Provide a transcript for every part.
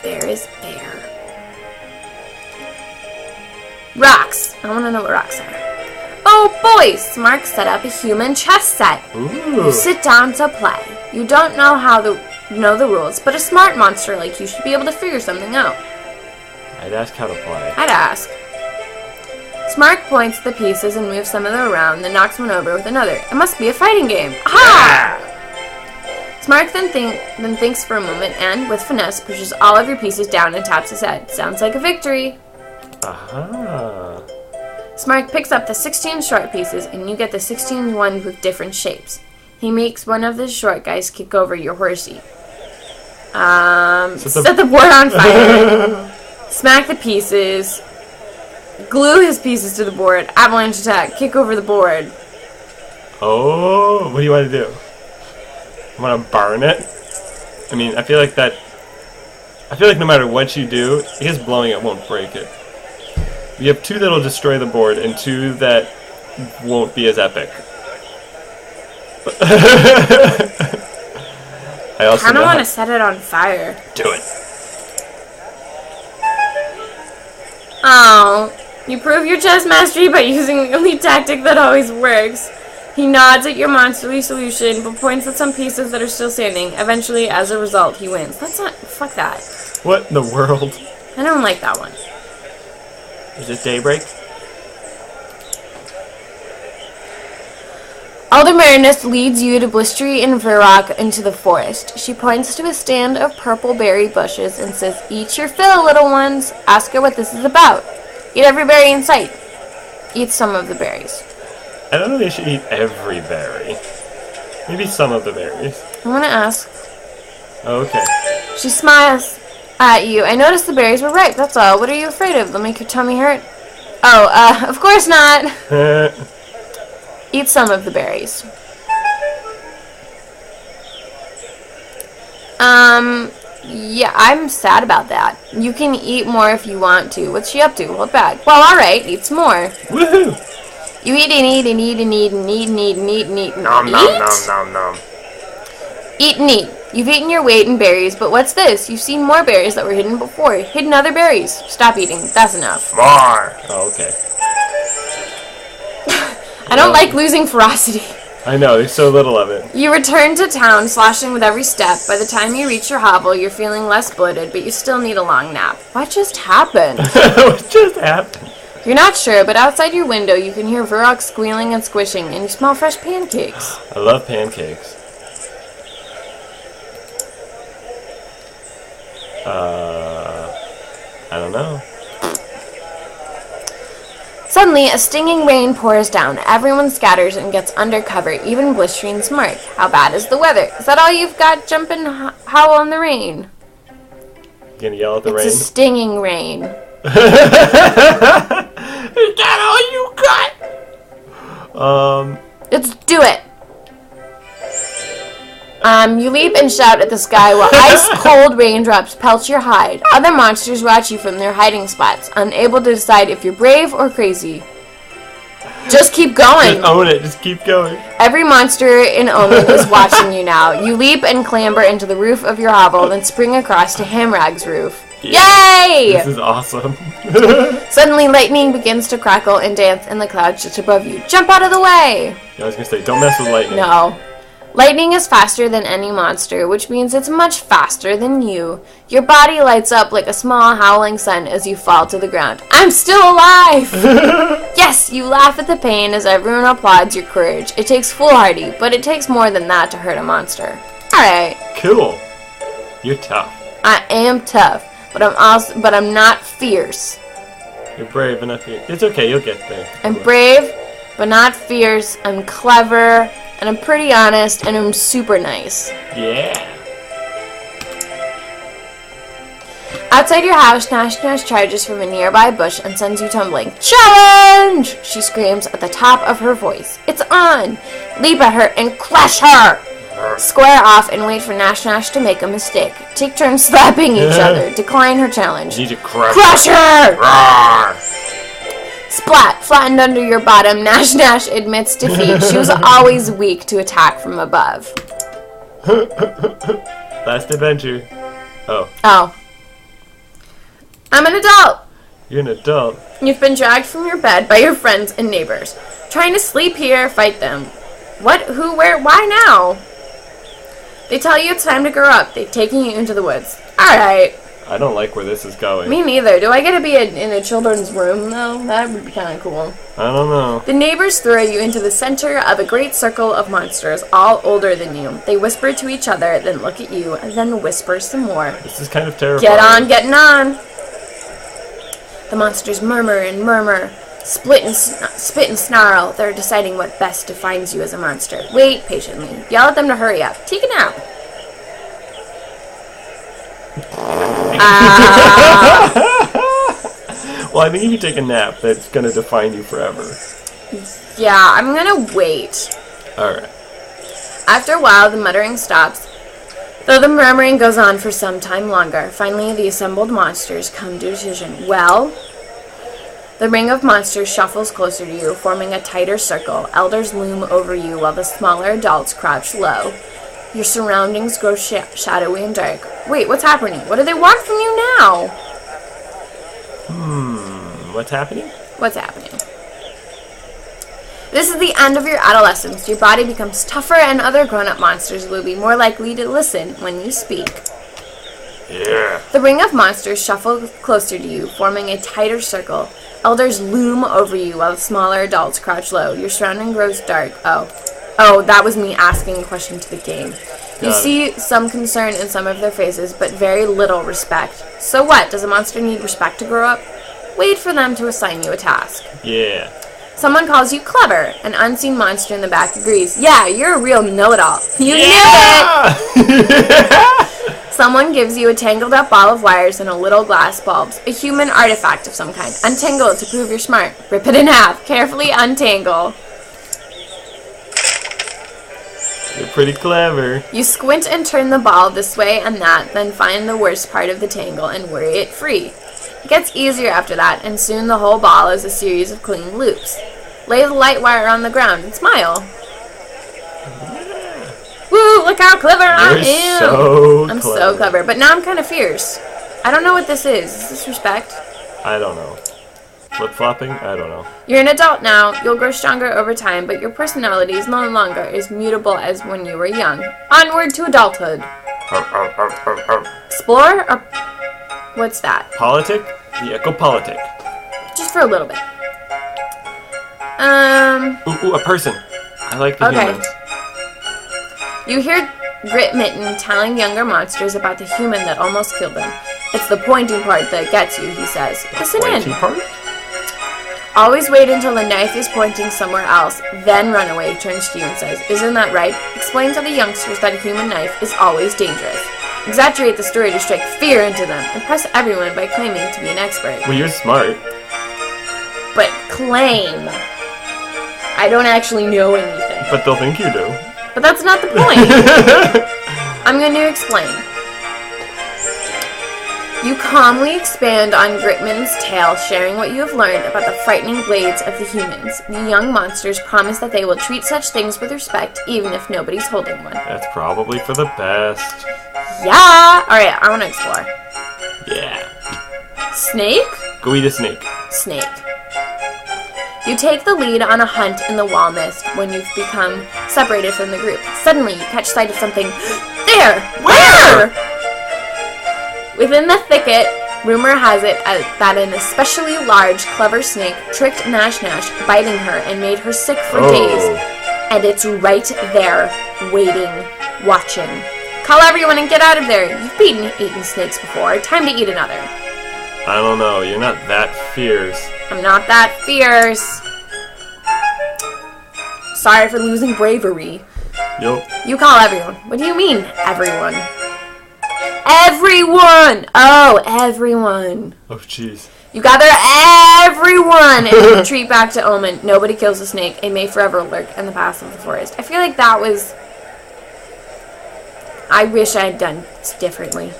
Bear is bear. Rocks. I want to know what rocks are. Oh, boys! Smart set up a human chess set. Ooh. You sit down to play. You don't know know the rules, but a smart monster like you should be able to figure something out. I'd ask how to play. I'd ask. Smart points the pieces and moves some of them around, then knocks one over with another. It must be a fighting game. Aha! Smart then thinks for a moment and, with finesse, pushes all of your pieces down and taps his head. Sounds like a victory. Aha. Smart picks up the 16 short pieces, and you get the 16 ones with different shapes. He makes one of the short guys kick over your horsey. Set the board on fire. Smack the pieces. Glue his pieces to the board. Avalanche attack. Kick over the board. Oh, what do you want to do? You want to burn it? I mean, I feel like no matter what you do, I guess blowing it won't break it. You have 2 that'll destroy the board and 2 that won't be as epic. I also kind of want to set it on fire. Do it. Oh, you prove your chess mastery by using the only tactic that always works. He nods at your monsterly solution, but points at some pieces that are still standing. Eventually, as a result, he wins. That's not... Fuck that. What in the world? I don't like that one. Is it daybreak? Elder Marinus leads you to Blistery and Verrock into the forest. She points to a stand of purple berry bushes and says, "Eat your fill, little ones." Ask her what this is about. Eat every berry in sight. Eat some of the berries. I don't know if you should eat every berry. Maybe some of the berries. I want to ask. Okay. She smiles at you. "I noticed the berries were ripe, that's all. What are you afraid of? They'll make your tummy hurt?" "Oh, of course not." Eat some of the berries. Yeah, I'm sad about that. You can eat more if you want to. What's she up to? Hold back. Well, alright, eat some more. Woohoo! You eat and eat and eat and eat and eat and eat and eat and eat and nom, nom, nom, nom, nom. Eat and eat. You've eaten your weight in berries, but what's this? You've seen more berries that were hidden before. Hidden other berries. Stop eating. That's enough. More! Oh, okay. I don't like losing ferocity. I know, there's so little of it. You return to town, sloshing with every step. By the time you reach your hovel, you're feeling less bloated, but you still need a long nap. What just happened? What just happened? You're not sure, but outside your window, you can hear Verrock squealing and squishing, and you smell fresh pancakes. I love pancakes. I don't know. Suddenly, a stinging rain pours down. Everyone scatters and gets under cover, even Blistery and Smart. How bad is the weather? Is that all you've got? Jump and howl in the rain. You gonna yell at the rain? It's a stinging rain. Is that all you got? Let's do it. You leap and shout at the sky while ice-cold raindrops pelt your hide. Other monsters watch you from their hiding spots, unable to decide if you're brave or crazy. Just keep going. Just own it. Just keep going. Every monster in Omen is watching you now. You leap and clamber into the roof of your hovel, then spring across to Hamrag's roof. Yeah. Yay! This is awesome. Suddenly, lightning begins to crackle and dance in the clouds just above you. Jump out of the way! I was gonna say, don't mess with lightning. No. Lightning is faster than any monster, which means it's much faster than you. Your body lights up like a small howling sun as you fall to the ground. I'm still alive! Yes, you laugh at the pain as everyone applauds your courage. It takes foolhardy, but it takes more than that to hurt a monster. Alright. Cool. You're tough. I am tough, but I'm not fierce. You're brave enough. It's okay, you'll get there. I'm brave, but not fierce. I'm clever, and I'm pretty honest, and I'm super nice. Yeah. Outside your house, Nash charges from a nearby bush and sends you tumbling. Challenge! She screams at the top of her voice. It's on! Leap at her and crush her! Square off and wait for Nash to make a mistake. Take turns slapping each other. Decline her challenge. You need to crush her! Roar! Splat! Flattened under your bottom, Nash admits defeat. She was always weak to attack from above. Last adventure. Oh. Oh. I'm an adult. You're an adult. You've been dragged from your bed by your friends and neighbors. Trying to sleep here, fight them. What, who, where, why now? They tell you it's time to grow up. They've taken you into the woods. Alright. I don't like where this is going. Me neither. Do I get to be in a children's room, though? That would be kind of cool. I don't know. The neighbors throw you into the center of a great circle of monsters, all older than you. They whisper to each other, then look at you, and then whisper some more. This is kind of terrifying. Get on, getting on! The monsters murmur and murmur, spit and snarl. They're deciding what best defines you as a monster. Wait patiently. Yell at them to hurry up. Take a nap. Well, I think if you take a nap, that's going to define you forever. Yeah, I'm gonna wait. Alright. After a while, the muttering stops, though the murmuring goes on for some time longer. Finally, the assembled monsters come to a decision. Well, the ring of monsters shuffles closer to you, forming a tighter circle. Elders loom over you while the smaller adults crouch low. Your surroundings grow shadowy and dark. Wait, what's happening? What do they want from you now? What's happening? What's happening? This is the end of your adolescence. Your body becomes tougher and other grown-up monsters will be more likely to listen when you speak. Yeah. The ring of monsters shuffle closer to you, forming a tighter circle. Elders loom over you while the smaller adults crouch low. Your surrounding grows dark. Oh, that was me asking a question to the game. You see some concern in some of their faces, but very little respect. So what? Does a monster need respect to grow up? Wait for them to assign you a task. Yeah. Someone calls you clever. An unseen monster in the back agrees. Yeah, you're a real know-it-all. You knew it! Someone gives you a tangled up ball of wires and a little glass bulbs. A human artifact of some kind. Untangle it to prove you're smart. Rip it in half. Carefully untangle. You're pretty clever. You squint and turn the ball this way and that, then find the worst part of the tangle and worry it free. It gets easier after that, and soon the whole ball is a series of clean loops. Lay the light wire on the ground and smile. Yeah. Woo, look how clever I am! I'm so clever, but now I'm kind of fierce. I don't know what this is. Is this respect? I don't know. Flip-flopping? I don't know. You're an adult now. You'll grow stronger over time, but your personality is no longer as mutable as when you were young. Onward to adulthood. Explore or... What's that? Politic? The eco-politic. Just for a little bit. Ooh, a person. I like the humans. You hear Grit Mitten telling younger monsters about the human that almost killed them. It's the pointing part that gets you, he says. Listen in. Pointy part? Always wait until the knife is pointing somewhere else, then run away, turns to you and says, isn't that right? Explain to the youngsters that a human knife is always dangerous. Exaggerate the story to strike fear into them. Impress everyone by claiming to be an expert. Well, you're smart. But claim. I don't actually know anything. But they'll think you do. But that's not the point. I'm going to explain. You calmly expand on Gritman's tale, sharing what you have learned about the frightening blades of the humans. The young monsters promise that they will treat such things with respect, even if nobody's holding one. That's probably for the best. Yeah! Alright, I want to explore. Yeah. Snake? Go eat a snake. Snake. You take the lead on a hunt in the wall mist when you've become separated from the group. Suddenly, you catch sight of something. There! Where? Within the thicket, rumor has it that an especially large, clever snake tricked Nash Nash, biting her and made her sick for days. And it's right there, waiting, watching. Call everyone and get out of there. You've eaten snakes before. Time to eat another. I don't know. You're not that fierce. I'm not that fierce. Sorry for losing bravery. Yup. You call everyone. What do you mean, everyone? Everyone! Oh, everyone. Oh, jeez. You gather everyone and retreat back to Omen. Nobody kills the snake. It may forever lurk in the paths of the forest. I feel like that was... I wish I had done differently.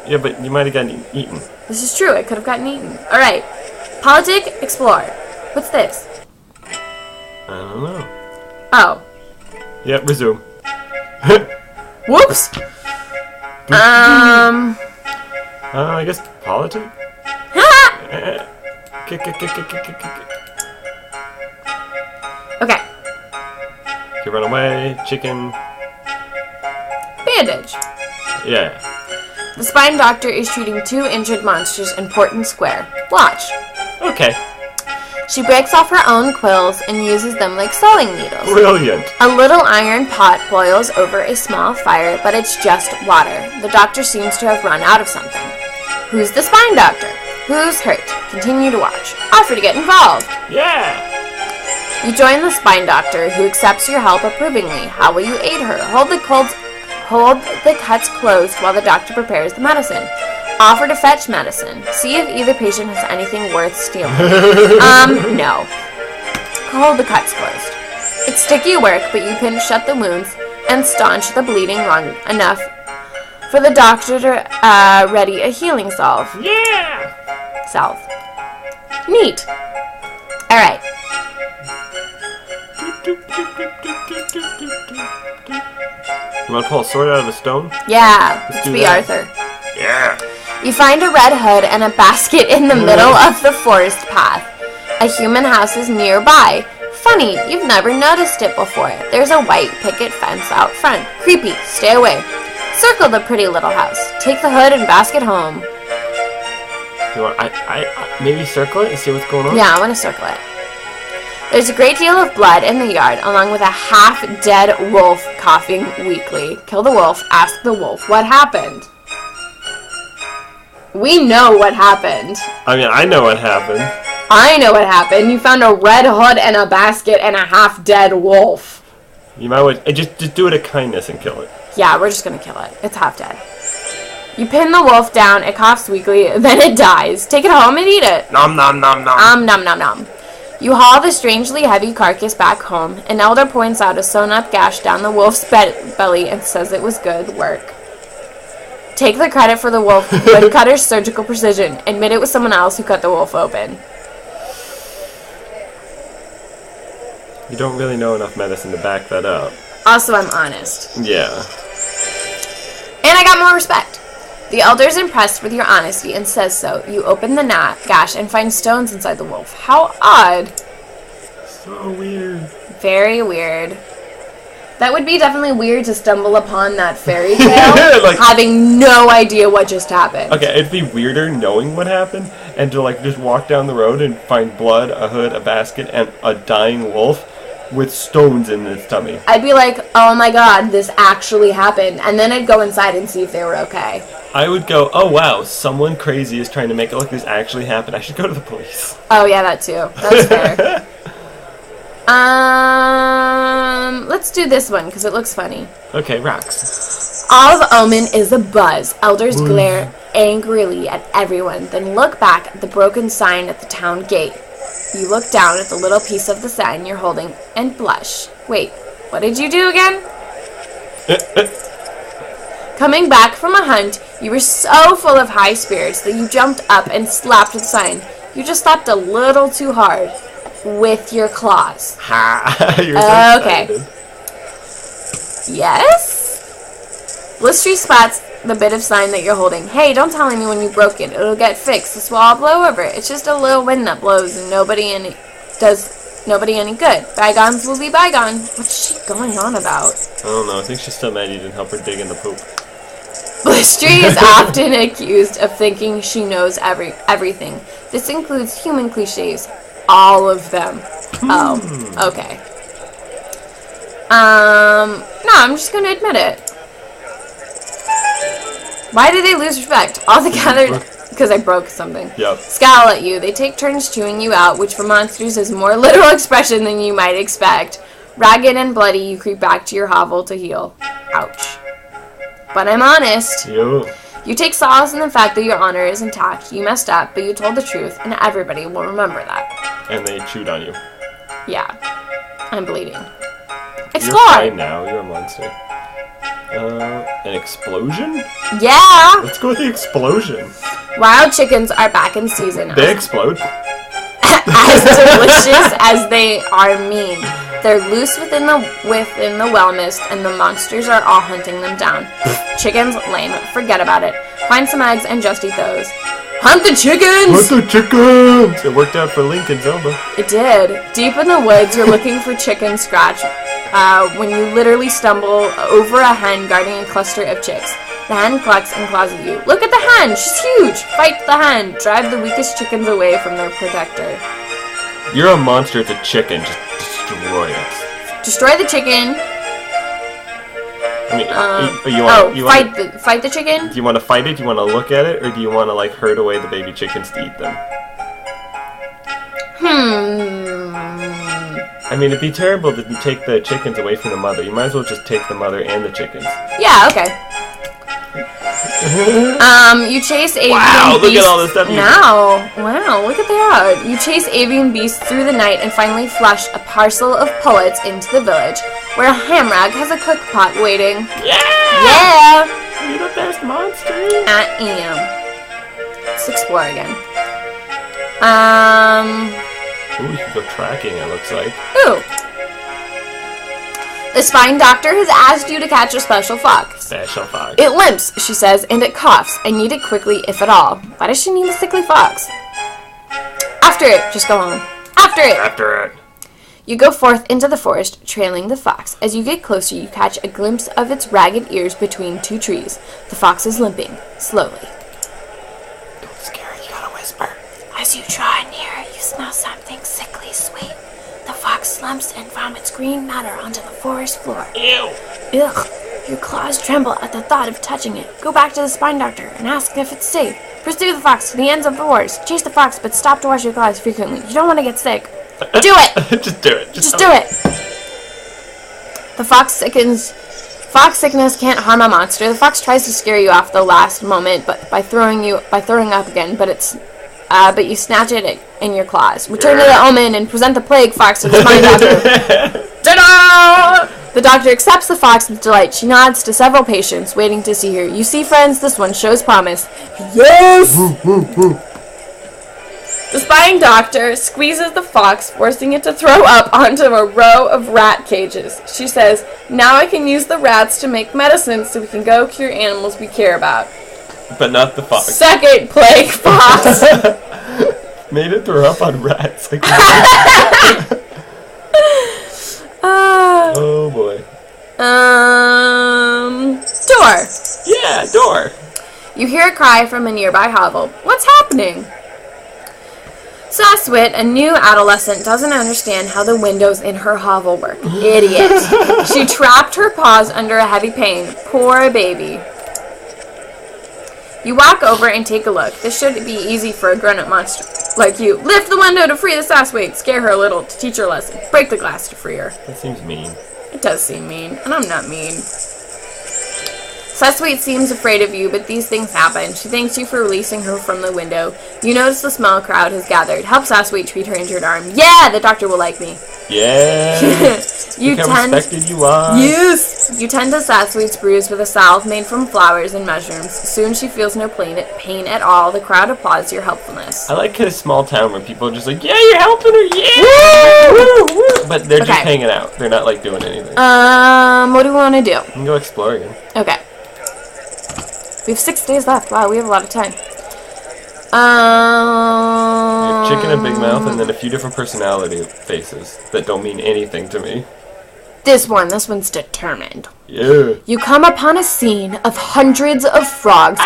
Yeah, but you might have gotten eaten. This is true. I could have gotten eaten. Alright. Politic, explore. What's this? I don't know. Oh. Yep, resume. Whoops! I guess politic? Kick. Okay. You run away. Chicken. Bandage. Yeah. The spine doctor is treating 2 injured monsters in Portland Square. Watch. Okay. She breaks off her own quills and uses them like sewing needles. Brilliant. A little iron pot boils over a small fire, but it's just water. The doctor seems to have run out of something. Who's the spine doctor? Who's hurt? Continue to watch. Offer to get involved. Yeah. You join the spine doctor, who accepts your help approvingly. How will you aid her? Hold the cuts closed while the doctor prepares the medicine. Offer to fetch medicine. See if either patient has anything worth stealing. No. Hold the cuts closed. It's sticky work, but you pinch shut the wounds and staunch the bleeding long enough for the doctor to ready a healing salve. Yeah. Salve. Neat. Alright. You want to pull a sword out of a stone? Yeah. Let's Let's do be that. Arthur. Yeah. You find a red hood and a basket in the middle of the forest path. A human house is nearby. Funny, you've never noticed it before. There's a white picket fence out front. Creepy, stay away. Circle the pretty little house. Take the hood and basket home. You want? I maybe circle it and see what's going on. Yeah, I want to circle it. There's a great deal of blood in the yard, along with a half-dead wolf coughing weakly. Kill the wolf. Ask the wolf what happened. We know what happened. I mean, I know what happened. I know what happened. You found a red hood and a basket and a half-dead wolf. You might want just do it a kindness and kill it. Yeah, we're just gonna kill it. It's half-dead. You pin the wolf down, it coughs weakly, then it dies. Take it home and eat it. Nom nom nom nom. Nom nom nom. You haul the strangely heavy carcass back home. An elder points out a sewn-up gash down the wolf's belly and says it was good work. Take the credit for the wolf with cutter's surgical precision. Admit it was someone else who cut the wolf open. You don't really know enough medicine to back that up. Also, I'm honest. Yeah. And I got more respect. The elder is impressed with your honesty and says so. You open the gash and find stones inside the wolf. How odd. So weird. Very weird. That would be definitely weird to stumble upon that fairy tale, Like, having no idea what just happened. okay, it'd be weirder knowing what happened and to like just walk down the road and find blood, a hood, a basket, and a dying wolf with stones in its tummy. I'd be like, oh my god, this actually happened. And then I'd go inside and see if they were okay. I would go, oh wow, someone crazy is trying to make it look like this actually happened. I should go to the police. Oh yeah, that too. That's fair. Let's do this one because it looks funny. Okay, rocks. All of Omen is a buzz. Elders glare angrily at everyone, then look back at the broken sign at the town gate. You look down at the little piece of the sign you're holding and blush. Wait, what did you do again? Coming back from a hunt, you were so full of high spirits that you jumped up and slapped the sign. You just slapped a little too hard with your claws. Ha! You're so Okay. excited. Yes? Blistry spots the bit of sign that you're holding. Hey, don't tell anyone you broke it. It'll get fixed. This will all blow over. It's just a little wind that blows and does nobody any good. Bygones will be bygone. What's she going on about? I don't know. I think she's still mad you didn't help her dig in the poop. Blistry is often accused of thinking she knows everything. This includes human cliches. All of them. Oh, okay. No, I'm just gonna admit it. Why did they lose respect? All together, because I broke something. Yep. Scowl at you. They take turns chewing you out, which for monsters is more literal expression than you might expect. Ragged and bloody, you creep back to your hovel to heal. Ouch. But I'm honest. Yo. You take solace in the fact that your honor is intact. You messed up, but you told the truth, and everybody will remember that. And they chewed on you. Yeah. I'm bleeding. You're Explore! fine now. You're a monster. An explosion? Yeah! Let's go with the explosion. Wild chickens are back in season. They explode. As delicious as they are mean. They're loose within the well mist, and the monsters are all hunting them down. Chickens, lame. Forget about it. Find some eggs and just eat those. Hunt the chickens! Hunt the chickens! It worked out for Link and Zelda. It did. Deep in the woods, you're looking for chicken scratch when you literally stumble over a hen guarding a cluster of chicks. The hen clucks and claws at you. Look at the hen! She's huge! Fight the hen! Drive the weakest chickens away from their protector. You're a monster, it's a chicken. Just destroy it. Destroy the chicken. I mean, fight the chicken? Do you want to fight it? Do you want to look at it? Or do you want to, like, herd away the baby chickens to eat them? I mean, it'd be terrible to take the chickens away from the mother. You might as well just take the mother and the chickens. Yeah, okay. You chase avian beasts. Wow, look at all this stuff. Wow, look at that. You chase avian beasts through the night and finally flush a parcel of pullets into the village, where Hamrag has a cook pot waiting. Yeah! You're the best monster. I am. Let's explore again. Ooh, you can go tracking, it looks like. Ooh. The spine doctor has asked you to catch a special fox. Special fox. It limps, she says, and it coughs. I need it quickly, if at all. Why does she need a sickly fox? After it. Just go home. After it. After it. You go forth into the forest, trailing the fox. As you get closer, you catch a glimpse of its ragged ears between two trees. The fox is limping, slowly. Don't scare it, you gotta whisper. As you draw near, you smell something sickly sweet. The fox slumps and vomits green matter onto the forest floor. Ew. Ugh. Your claws tremble at the thought of touching it. Go back to the spine doctor and ask if it's safe. Pursue the fox to the ends of the forest. Chase the fox, but stop to wash your claws frequently. You don't want to get sick. Do it! Just do it. Just do it! The fox sickens. Fox sickness can't harm a monster. The fox tries to scare you off the last moment, but by throwing up again, but you snatch it in your claws. Return to the omen and present the plague fox to the spine doctor. Ta-da! The doctor accepts the fox with delight. She nods to several patients waiting to see her. You see, friends, this one shows promise. Yes! The spine doctor squeezes the fox, forcing it to throw up onto a row of rat cages. She says, now I can use the rats to make medicine so we can go cure animals we care about. But not the fox. Second plague fox. Made it throw up on rats. Oh boy. Door. Yeah, door. You hear a cry from a nearby hovel. What's happening? Saswit, a new adolescent, doesn't understand how the windows in her hovel work. Idiot. She trapped her paws under a heavy pain. Poor baby. You walk over and take a look. This should be easy for a grown-up monster like you. Lift the window to free the Saswit. Scare her a little to teach her a lesson. Break the glass to free her. That seems mean. It does seem mean, and I'm not mean. Saswit seems afraid of you, but these things happen. She thanks you for releasing her from the window. You notice the small crowd has gathered. Help Saswit treat her injured arm. Yeah, the doctor will like me. Yeah. Look how respected you are. Yes. You tend to Saswit's bruise with a salve made from flowers and mushrooms. Soon she feels no pain at all. The crowd applauds your helpfulness. I like a small town where people are just like, yeah, you're helping her, yeah. Woo, woo, woo. But they're just hanging out. They're not like doing anything. What do we want to do? We can go explore again. Okay. We have 6 days left. Wow, we have a lot of time. We have chicken and big mouth, and then a few different personality faces that don't mean anything to me. This one's determined. Yeah. You come upon a scene of hundreds of frogs,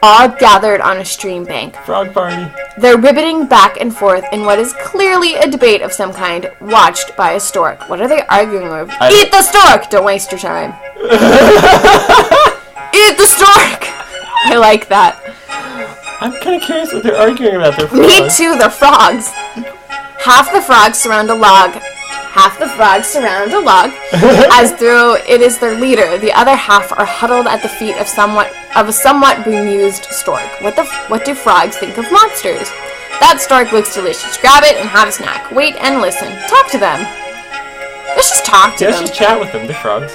all gathered on a stream bank. Frog party. They're ribbiting back and forth in what is clearly a debate of some kind, watched by a stork. What are they arguing over? Eat the stork! Don't waste your time. Eat the stork! I like that. I'm kind of curious what they're arguing about. They're frogs. Me too, they're frogs. Half the frogs surround a log. As though it is their leader. The other half are huddled at the feet of a somewhat bemused stork. What do frogs think of monsters? That stork looks delicious. Grab it and have a snack. Wait and listen. Talk to them. Let's just talk to them. Let's just chat with them. They're frogs.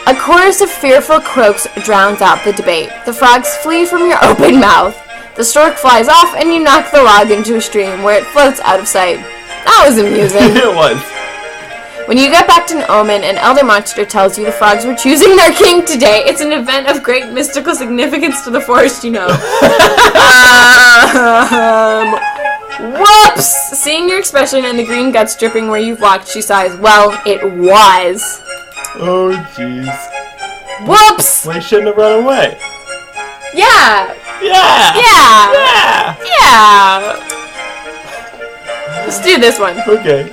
A chorus of fearful croaks drowns out the debate. The frogs flee from your open mouth. The stork flies off and you knock the log into a stream where it floats out of sight. That was amusing. It was. When you get back to Omen, an elder monster tells you the frogs were choosing their king today. It's an event of great mystical significance to the forest, you know. Whoops! Seeing your expression and the green guts dripping where you've walked, she sighs. Well, it was. Oh, jeez. Whoops! Well, you shouldn't have run away. Yeah! Yeah! Yeah! Yeah! Yeah! Let's do this one. Okay.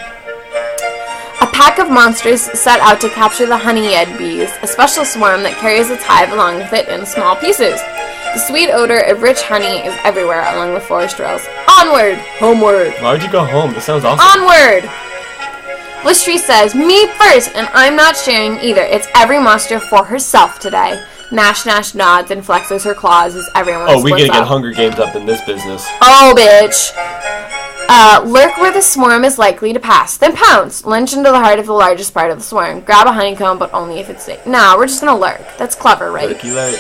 A pack of monsters set out to capture the honey-eyed bees, a special swarm that carries its hive along with it in small pieces. The sweet odor of rich honey is everywhere along the forest trails. Onward! Homeward! Why would you go home? This sounds awesome. Onward! Blistry says, me first, and I'm not sharing either. It's every monster for herself today. Nash nods and flexes her claws as everyone Oh, we splits gotta get up. Hunger Games up in this business. Oh, bitch! Lurk where the swarm is likely to pass. Then pounce. Lunge into the heart of the largest part of the swarm. Grab a honeycomb, but only if it's safe. No, we're just gonna lurk. That's clever, right? Lurky lurk.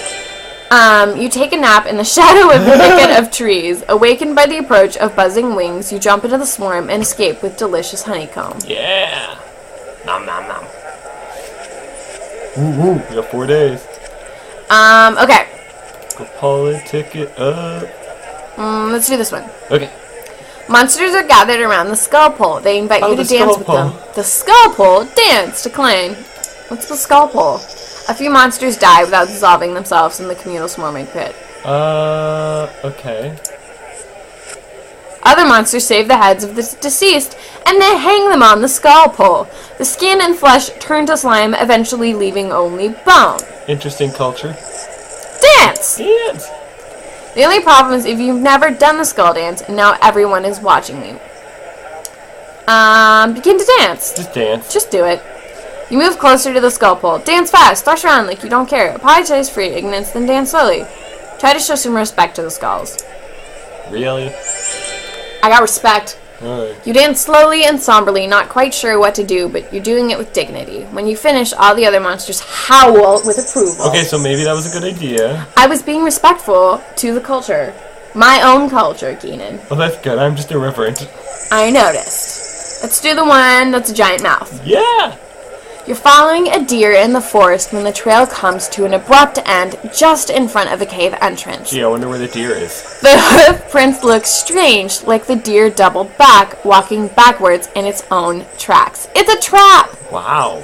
You take a nap in the shadow of the thicket of trees. Awakened by the approach of buzzing wings, you jump into the swarm and escape with delicious honeycomb. Yeah. Nom nom nom. Woo woo. We got 4 days. Okay. Go politic it up. Let's do this one. Okay. Monsters are gathered around the skull pole. They invite you to the dance skull with pole. them. The skull pole? Dance! Decline. What's the skull pole? A few monsters die without dissolving themselves in the communal swarming pit. Okay. Other monsters save the heads of the deceased, and they hang them on the skull pole. The skin and flesh turn to slime, eventually leaving only bone. Interesting culture. Dance! Dance! The only problem is if you've never done the skull dance, and now everyone is watching you. Begin to dance. Just dance. Just do it. You move closer to the skull pole. Dance fast. Thrash around like you don't care. Apologize for your ignorance, then dance slowly. Try to show some respect to the skulls. Really? I got respect. Alright. You dance slowly and somberly, not quite sure what to do, but you're doing it with dignity. When you finish, all the other monsters howl with approval. Okay, so maybe that was a good idea. I was being respectful to the culture. My own culture, Keenan. Well, that's good. I'm just irreverent. I noticed. Let's do the one that's a giant mouth. Yeah! You're following a deer in the forest when the trail comes to an abrupt end just in front of a cave entrance. Gee, I wonder where the deer is. The hoof prints look strange, like the deer doubled back, walking backwards in its own tracks. It's a trap! Wow.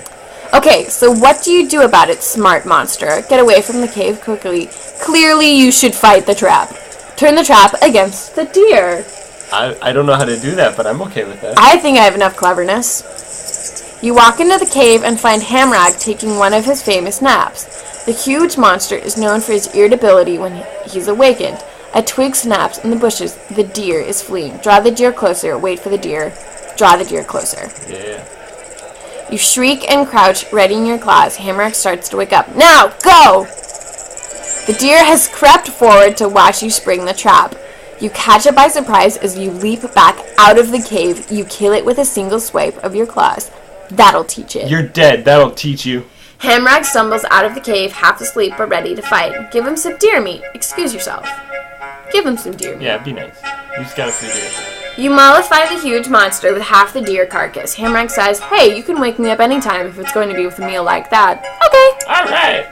Okay, so what do you do about it, smart monster? Get away from the cave quickly. Clearly you should fight the trap. Turn the trap against the deer. I don't know how to do that, but I'm okay with that. I think I have enough cleverness. You walk into the cave and find Hamrag taking one of his famous naps. The huge monster is known for his irritability when he's awakened. A twig snaps in the bushes. The deer is fleeing. Draw the deer closer. Wait for the deer. Draw the deer closer. Yeah. You shriek and crouch, readying your claws. Hamrag starts to wake up. Now, go! The deer has crept forward to watch you spring the trap. You catch it by surprise as you leap back out of the cave. You kill it with a single swipe of your claws. That'll teach it. You're dead. That'll teach you. Hamrag stumbles out of the cave, half asleep but ready to fight. Give him some deer meat. Excuse yourself. Give him some deer meat. Yeah, be nice. You just gotta figure it. You mollify the huge monster with half the deer carcass. Hamrag says, hey, you can wake me up anytime if it's going to be with a meal like that. Okay. Alright!